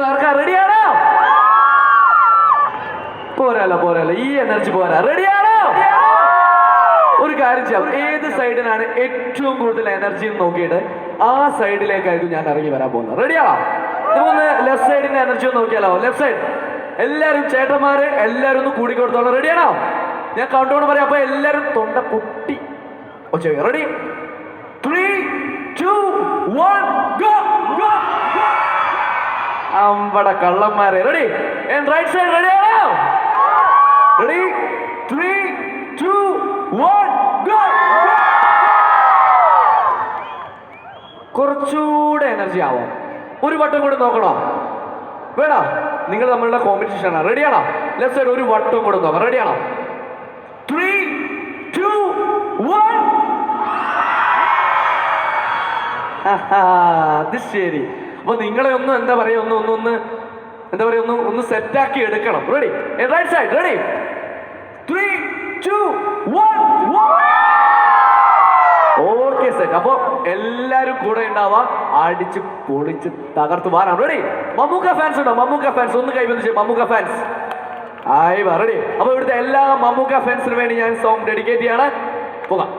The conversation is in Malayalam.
തകർക്കാൻ റെഡിയാണോ? പോരാലോ ഈ എനർജി പോരാ. റെഡിയാണോ? ഒരു കാര്യം ചെയ്യാം, ഏത് സൈഡിനാണ് ഏറ്റവും കൂടുതൽ എനർജി നോക്കിയിട്ട് ആ സൈഡിലേക്കായിരിക്കും ഞാൻ ഇറങ്ങി വരാൻ പോകുന്നത്. റെഡിയാണോ? നമുക്കൊന്ന് ലെഫ്റ്റ് സൈഡിന്റെ എനർജി ഒന്ന് നോക്കിയാലോ? ലെഫ്റ്റ് സൈഡ് എല്ലാവരും ചേട്ടന്മാര് എല്ലാവരും ഒന്ന് കൂടിക്കൊടുത്തോളാം. റെഡിയാണോ? ഞാൻ കൗണ്ട് ഡൗൺ പറയാം, അപ്പൊ എല്ലാവരും തൊണ്ട പൊട്ടി റെഡി? 3, 2, 1 ഗോ. അമ്പട കള്ളന്മാരെ. റെഡി? റൈറ്റ് സൈഡ് റെഡിയാണോ? റെഡി? 3, 2, 1 ഗോ. കുറച്ചുകൂടെ എനർജി ആവാം. ഒരു വട്ടം കൂടെ നോക്കണോ? വേണോ? നിങ്ങൾ തമ്മിലുള്ള കോമ്പറ്റീഷൻ ആണ്. റെഡിയാണോ? ലെഫ്റ്റ് സൈഡ് ഒരു വട്ടം കൂടെ നോക്കാം. റെഡിയാണോ? 3, 2, 1. അത് ശരി. അപ്പൊ നിങ്ങളെ ഒന്ന് എന്താ പറയാ, ഒന്ന് സെറ്റാക്കി എടുക്കണം. Ready? Right side ready? 3, 2, 1. Okay set. അപ്പൊ എല്ലാരും കൂടെ ഉണ്ടാവാ, അടിച്ച് പൊളിച്ച് തകർത്ത് വാരാം. റെഡി? മമ്മൂക്ക ഫാൻസ് ഉണ്ടോ? മമ്മൂക്ക ഫാൻസ് ഒന്ന് കൈവന്നിച്ച്. മമ്മൂക്ക ഫാൻസ് ആയി റെഡി? അപ്പൊ ഇവിടുത്തെ എല്ലാ മമ്മൂക്ക ഫാൻസിന് വേണ്ടി ഞാൻ സോങ് ഡെഡിക്കേറ്റ് ചെയ്യാണ്. പോകാം.